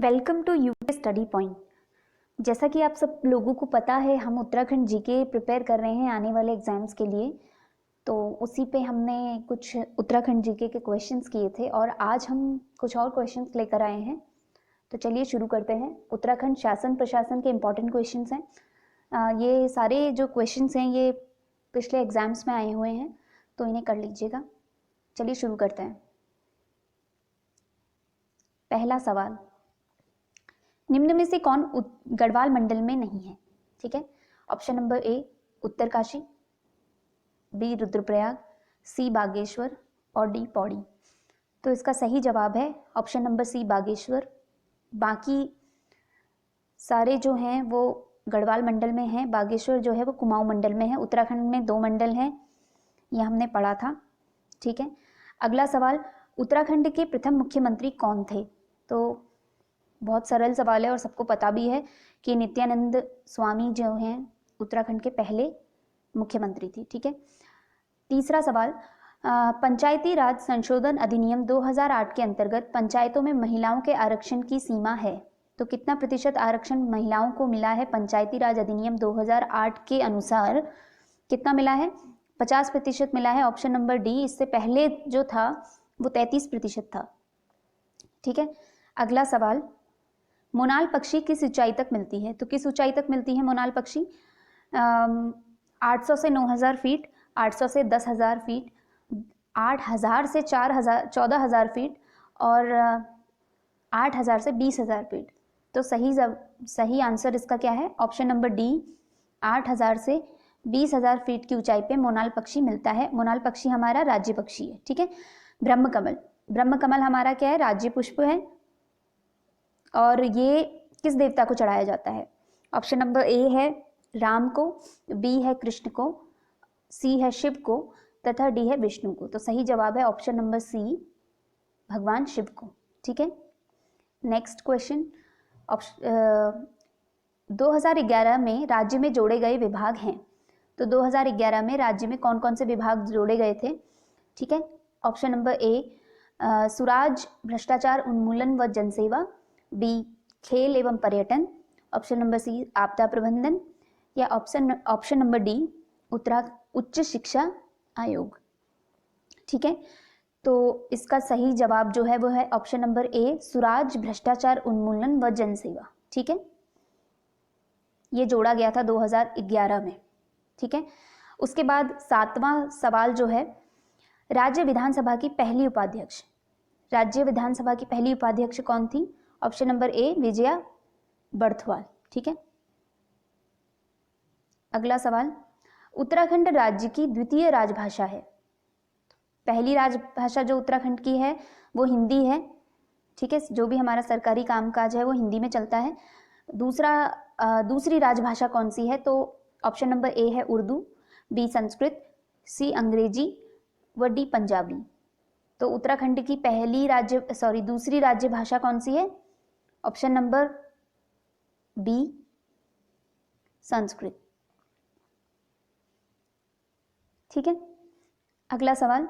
Welcome to UK study point. जैसा कि आप सब लोगों को पता है, हम उत्तराखंड जीके प्रिपेयर कर रहे हैं आने वाले एग्जाम्स के लिए। तो उसी पे हमने कुछ उत्तराखंड जीके के क्वेश्चंस किए थे और आज हम कुछ और क्वेश्चंस लेकर आए हैं। तो चलिए शुरू करते हैं। उत्तराखंड शासन प्रशासन के इम्पॉर्टेंट क्वेश्चंस हैं। ये सारे जो क्वेश्चंस हैं ये पिछले एग्जाम्स में आए हुए हैं, तो इन्हें कर लीजिएगा। चलिए शुरू करते हैं। पहला सवाल, निम्न में से कौन गढ़वाल मंडल में नहीं है? ठीक है, option number A Uttarkashi, B Rudraprayag, C Bageshwar और डी पौड़ी। तो इसका सही जवाब है ऑप्शन नंबर सी बागेश्वर। बाकी सारे जो हैं वो गढ़वाल मंडल में हैं, बागेश्वर जो है वो कुमाऊं मंडल में है। उत्तराखंड में 2 मंडल हैं, यह हमने पढ़ा था। ठीक है, अगला सवाल, उत्तराखंड के प्रथम मुख्यमंत्री कौन थे? तो बहुत सरल सवाल है और सबको पता भी है कि नित्यानंद स्वामी जो हैं उत्तराखंड के पहले मुख्यमंत्री थी। ठीक है, तीसरा सवाल, पंचायती राज संशोधन अधिनियम 2008 के अंतर्गत पंचायतों में महिलाओं के आरक्षण की सीमा है। तो कितना प्रतिशत आरक्षण महिलाओं को मिला है? पंचायती राज अधिनियम 2008 के अनुसार कितना मिला है? 50% मिला है, ऑप्शन नंबर डी। इससे पहले जो था वो 33% था। ठीक है, अगला सवाल, मोनाल पक्षी किस ऊंचाई तक मिलती है? तो किस ऊंचाई तक मिलती है मोनाल पक्षी? 800 से 9000 फीट, 800 से 10,000 फीट, 8000 से 14,000 फीट और 8000 से 20,000 फीट। तो सही आंसर इसका क्या है? ऑप्शन नंबर डी, 8000 से 20,000 फीट की ऊंचाई पे मोनाल पक्षी मिलता है। मोनाल पक्षी हमारा राज्य पक्षी है। ठीक है, ब्रह्मकमल, ब्रह्मकमल हमारा क्या है? राज्य पुष्प है और ये किस देवता को चढ़ाया जाता है? ऑप्शन नंबर ए है राम को, बी है कृष्ण को, सी है शिव को तथा डी है विष्णु को। तो सही जवाब है ऑप्शन नंबर सी, भगवान शिव को। ठीक है, नेक्स्ट क्वेश्चन, 2011 में राज्य में जोड़े गए विभाग हैं। तो 2011 में राज्य में कौन कौन से विभाग जोड़े गए थे? ठीक है, ऑप्शन नंबर ए सुराज भ्रष्टाचार उन्मूलन व जनसेवा, बी खेल एवं पर्यटन, ऑप्शन नंबर सी आपदा प्रबंधन या ऑप्शन नंबर डी उच्च शिक्षा आयोग। ठीक है, तो इसका सही जवाब जो है वो है ऑप्शन नंबर ए, सुराज भ्रष्टाचार उन्मूलन व जनसेवा। ठीक है, ये जोड़ा गया था 2011 में। ठीक है, उसके बाद 7वां सवाल जो है, राज्य विधानसभा की पहली उपाध्यक्ष, राज्य विधानसभा की पहली उपाध्यक्ष कौन थी? ऑप्शन नंबर ए विजया बर्थवाल। ठीक है, अगला सवाल, उत्तराखंड राज्य की द्वितीय राजभाषा है। पहली राजभाषा जो उत्तराखंड की है वो हिंदी है। ठीक है, जो भी हमारा सरकारी कामकाज है वो हिंदी में चलता है। दूसरी राजभाषा कौन सी है? तो ऑप्शन नंबर ए है उर्दू, बी संस्कृत, सी अंग्रेजी व डी पंजाबी। तो उत्तराखंड की दूसरी राज्य भाषा कौन सी है? Option number B Sanskrit. ठीक है, अगला सवाल,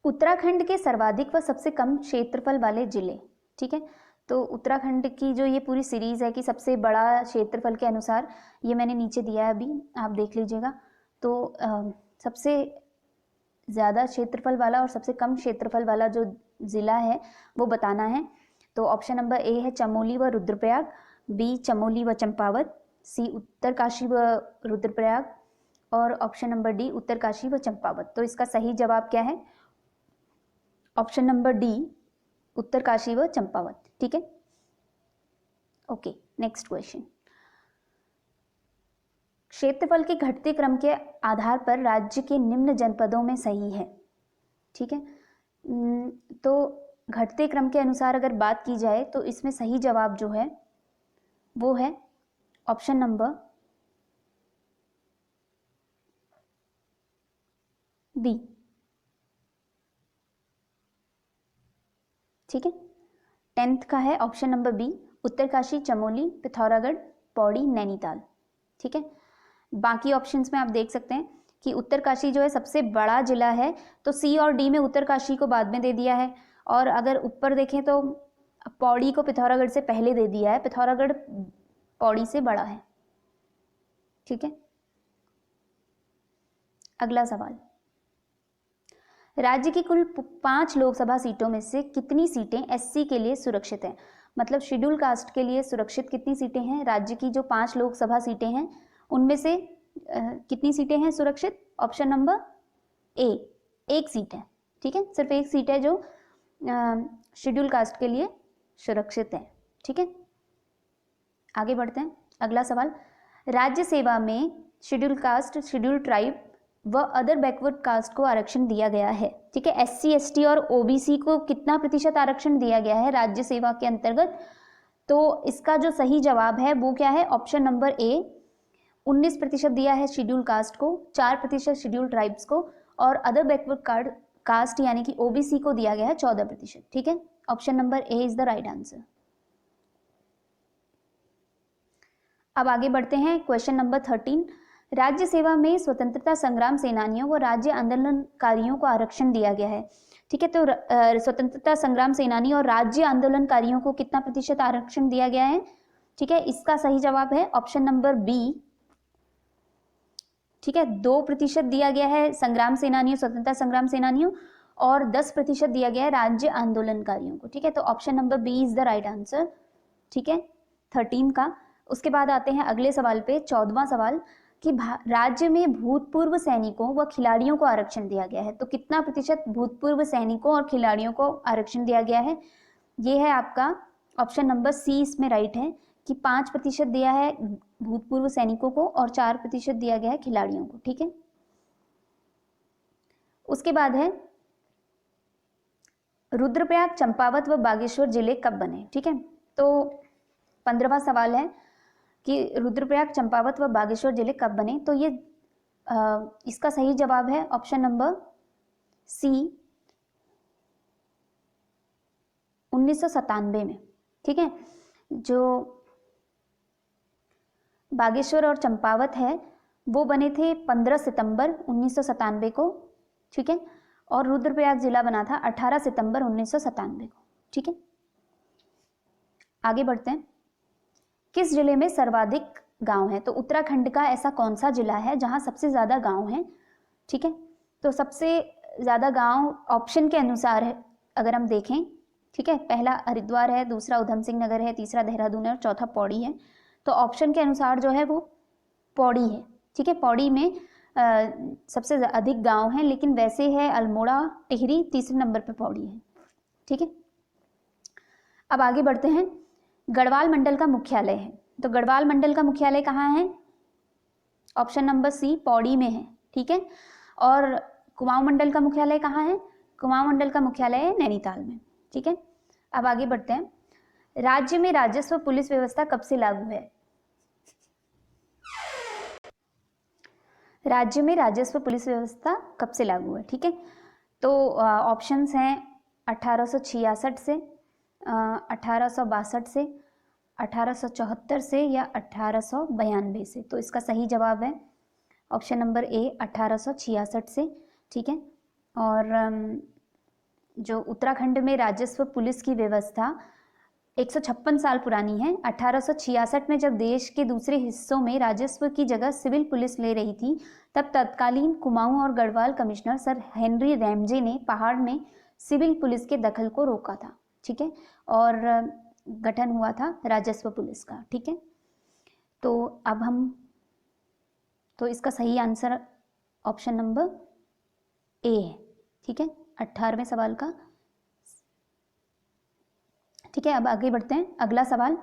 उत्तराखंड के सर्वाधिक व सबसे कम क्षेत्रफल वाले जिले। ठीक है, तो उत्तराखंड की जो ये पूरी सीरीज है कि सबसे बड़ा क्षेत्रफल के अनुसार, ये मैंने नीचे दिया है, अभी आप देख लीजिएगा। तो सबसे ज़्यादा क्षेत्रफल वाला और सबसे कम क्षेत्रफल वाला जो ज़िला है वो बताना है। तो ऑप्शन नंबर ए है चमोली व रुद्रप्रयाग, बी चमोली व चंपावत, सी उत्तरकाशी व रुद्रप्रयाग और ऑप्शन नंबर डी उत्तरकाशी व चंपावत। तो इसका सही जवाब क्या है? ऑप्शन नंबर डी उत्तरकाशी व चंपावत। ठीक है, ओके, नेक्स्ट क्वेश्चन, क्षेत्रफल के घटते क्रम के आधार पर राज्य के निम्न जनपदों में सही है। ठीक है, तो घटते क्रम के अनुसार अगर बात की जाए तो इसमें सही जवाब जो है वो है ऑप्शन नंबर बी। ठीक है, 10th का है option number B, Uttarkashi, Chamoli, Pithoragarh, Pauri, Nainital. ठीक है, बाकी ऑप्शंस में आप देख सकते हैं कि उत्तरकाशी जो है सबसे बड़ा जिला है, तो सी और डी में उत्तरकाशी को बाद में दे दिया है। और अगर ऊपर देखें तो पौड़ी को पिथौरागढ़ से पहले दे दिया है, पिथौरागढ़ पौड़ी से बड़ा है। ठीक है, अगला सवाल, राज्य की कुल 5 लोकसभा सीटों में से कितनी सीटें एससी के लिए सुरक्षित हैं? मतलब शेड्यूल कास्ट के लिए सुरक्षित कितनी सीटें हैं? राज्य की जो 5 लोकसभा सीटें हैं उनमें से कितनी सीटें हैं सुरक्षित? ऑप्शन नंबर ए, 1 सीट है। ठीक है, सिर्फ 1 सीट है जो शेड्यूल कास्ट के लिए सुरक्षित है। ठीक है, आगे बढ़ते हैं। अगला सवाल, राज्य सेवा में शेड्यूल कास्ट, शेड्यूल ट्राइब व अदर बैकवर्ड कास्ट को आरक्षण दिया गया है। ठीक है, एससी एसटी और ओबीसी को कितना प्रतिशत आरक्षण दिया गया है राज्य सेवा के अंतर्गत? तो इसका जो सही जवाब है वो क्या है? ऑप्शन नंबर ए, 19% दिया है शेड्यूल कास्ट को, 4% शेड्यूल ट्राइब्स को, और अदर बैकवर्ड कास्ट यानी कि ओबीसी को दिया गया है 14%। ठीक है, option number A is the right answer. अब आगे बढ़ते हैं, क्वेश्चन नंबर 13, राज्य सेवा में स्वतंत्रता संग्राम सेनानियों व राज्य आंदोलनकारियों को आरक्षण दिया गया है। ठीक है, तो स्वतंत्रता संग्राम सेनानी और राज्य आंदोलनकारियों को कितना प्रतिशत आरक्षण दिया गया है? ठीक है, इसका सही जवाब है ऑप्शन नंबर बी। ठीक है, 2% दिया गया है संग्राम सेनानियों, स्वतंत्रता संग्राम सेनानियों, और 10% दिया गया है राज्य आंदोलनकारियों को। ठीक है, तो option number B is the right answer. ठीक है, 13 का। उसके बाद आते हैं अगले सवाल पे, 14वां सवाल, कि राज्य में भूतपूर्व सैनिकों व खिलाड़ियों को आरक्षण दिया गया है। तो कितना प्रतिशत भूतपूर्व सैनिकों और खिलाड़ियों को आरक्षण दिया गया है? ये है आपका ऑप्शन नंबर सी, इसमें राइट है कि 5% दिया है भूतपूर्व सैनिकों को और 4% दिया गया है खिलाड़ियों को। ठीक है, उसके बाद है रुद्रप्रयाग, चंपावत व बागेश्वर जिले कब बने? ठीक है, तो 15वां सवाल है कि रुद्रप्रयाग, चंपावत व बागेश्वर जिले कब बने? तो ये इसका सही जवाब है ऑप्शन नंबर सी, 1997 में। ठीक है, जो बागेश्वर और चंपावत है वो बने थे 15 सितंबर 1997 को। ठीक है, और रुद्रप्रयाग जिला बना था 18 सितंबर 1997 को। ठीक है, आगे बढ़ते हैं, किस जिले में सर्वाधिक गांव है? तो उत्तराखंड का ऐसा कौन सा जिला है जहां सबसे ज्यादा गांव है? ठीक है, तो सबसे ज्यादा गांव ऑप्शन के अनुसार है अगर हम देखें, ठीक है, पहला हरिद्वार है, दूसरा उधम सिंह नगर है, तीसरा देहरादून है और चौथा पौड़ी है। तो ऑप्शन के अनुसार जो है वो पौड़ी है। ठीक है, पौड़ी में सबसे अधिक गांव हैं, लेकिन वैसे है अल्मोड़ा, टिहरी, तीसरे नंबर पे पौड़ी है। ठीक है, अब आगे बढ़ते हैं, गढ़वाल मंडल का मुख्यालय है। तो गढ़वाल मंडल का मुख्यालय कहाँ है? ऑप्शन नंबर सी, पौड़ी में है। ठीक है, और कुमाऊं मंडल का मुख्यालय कहाँ है? कुमाऊं मंडल का मुख्यालय है नैनीताल में। ठीक है, अब आगे बढ़ते हैं, राज्य में राजस्व पुलिस व्यवस्था कब से लागू है? राज्य में राजस्व पुलिस व्यवस्था कब से लागू है? ठीक है, तो ऑप्शंस हैं 1866 से, 1862 से, 1874 से या 1892 से। तो इसका सही जवाब है ऑप्शन नंबर ए, 1866 से। ठीक है, और जो उत्तराखंड में राजस्व पुलिस की व्यवस्था 156 साल पुरानी है। 1866 में जब देश के दूसरे हिस्सों में राजस्व की जगह सिविल पुलिस ले रही थी, तब तत्कालीन कुमाऊं और Garhwal commissioner sir Henry Ramsay ने पहाड़ में सिविल पुलिस के दखल को रोका था। ठीक है, और गठन हुआ था राजस्व पुलिस का। ठीक है, तो अब हम, तो इसका सही आंसर ऑप्शन नंबर ए है। ठीक है, 18वें सवाल का। ठीक है, अब आगे बढ़ते हैं, अगला सवाल,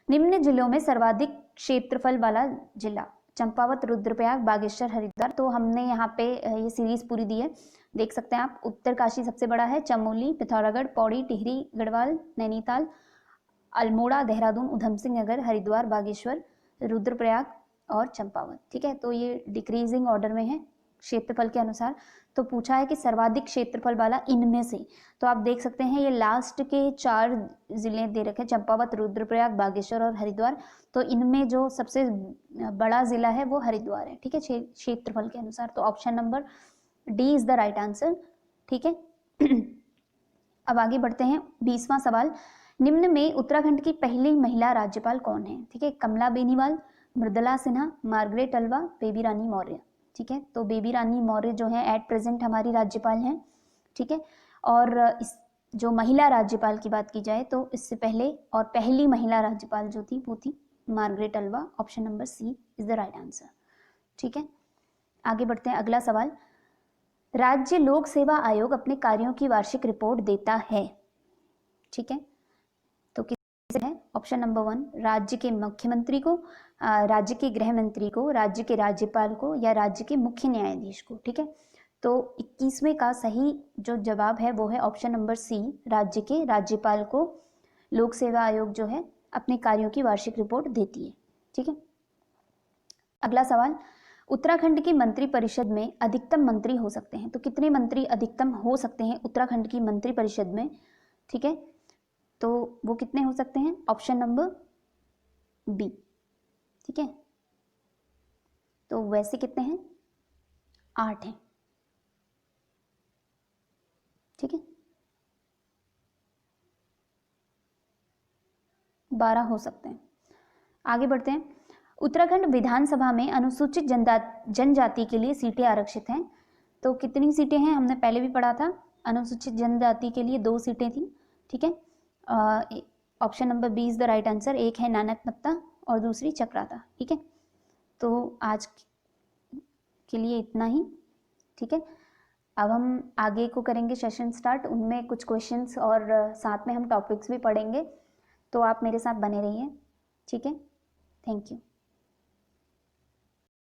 निम्न जिलों में सर्वाधिक क्षेत्रफल वाला जिला? चंपावत, रुद्रप्रयाग, बागेश्वर, हरिद्वार। तो हमने यहाँ पे ये सीरीज पूरी दी है, देख सकते हैं आप। उत्तरकाशी सबसे बड़ा है, चमोली, पिथौरागढ़, पौड़ी, टिहरी, गढ़वाल, नैनीताल, अल्मोड़ा, देहरादून, उधम सिंह नगर, हरिद्वार, बागेश्वर, रुद्रप्रयाग और चंपावत। ठीक है, तो ये डिक्रीजिंग ऑर्डर में है, क्षेत्रफल के अनुसार, तो पूछा है कि सर्वाधिक क्षेत्रफल वाला इनमें से। तो आप देख सकते हैं ये लास्ट के 4 जिले दे रखे, चंपावत, रुद्रप्रयाग, बागेश्वर और हरिद्वार। तो इनमें जो सबसे बड़ा जिला है वो हरिद्वार है, ठीक है, क्षेत्रफल के अनुसार। तो option number D is the right answer, ठीक है। अब आगे बढ़ते हैं, 20वां सवाल, निम्न में उत्तराखंड की पहली महिला राज्यपाल कौन है? ठीक है, कमला बेनीवाल, मृदुला सिन्हा, मार्गरेट अल्वा, बेबी रानी मौर्य। ठीक है, तो बेबी रानी मौर्य जो है एट प्रेजेंट हमारी राज्यपाल हैं, ठीक है। और इस जो महिला राज्यपाल की बात की जाए तो इससे पहले और पहली महिला राज्यपाल जो थी वो थी Margaret Alva. Option number C is the right answer, ठीक है। आगे बढ़ते हैं, अगला सवाल, राज्य लोक सेवा आयोग अपने कार्यों की वार्षिक रिपोर्ट देता है, ठीक है, तो किसे है? ऑप्शन नंबर 1 राज्य के मुख्यमंत्री को, राज्य के गृह मंत्री को, राज्य के राज्यपाल को या राज्य के मुख्य न्यायाधीश को, ठीक है। तो 21वें का सही जो जवाब है वो है ऑप्शन नंबर सी, राज्य के राज्यपाल को लोक सेवा आयोग जो है अपने कार्यों की वार्षिक रिपोर्ट देती है, ठीक है। अगला सवाल, उत्तराखंड की मंत्री परिषद में अधिकतम मंत्री हो सकते हैं, तो कितने मंत्री अधिकतम हो सकते हैं उत्तराखंड की मंत्री परिषद में, ठीक है, तो वो कितने हो सकते हैं? ऑप्शन नंबर बी, ठीक है। तो वैसे कितने हैं? 8 हैं, ठीक है, 12 हो सकते हैं। आगे बढ़ते हैं, उत्तराखंड विधानसभा में अनुसूचित जनजाति के लिए सीटें आरक्षित हैं, तो कितनी सीटें हैं? हमने पहले भी पढ़ा था, अनुसूचित जनजाति के लिए 2 सीटें थी, ठीक है। Option number B is the right answer, एक है नानकमत्ता और दूसरी चक्राता, ठीक है। तो आज के लिए इतना ही, ठीक है। अब हम आगे को करेंगे सेशन स्टार्ट, उनमें कुछ क्वेश्चंस और साथ में हम टॉपिक्स भी पढ़ेंगे, तो आप मेरे साथ बने रहिए, ठीक है। Thank you.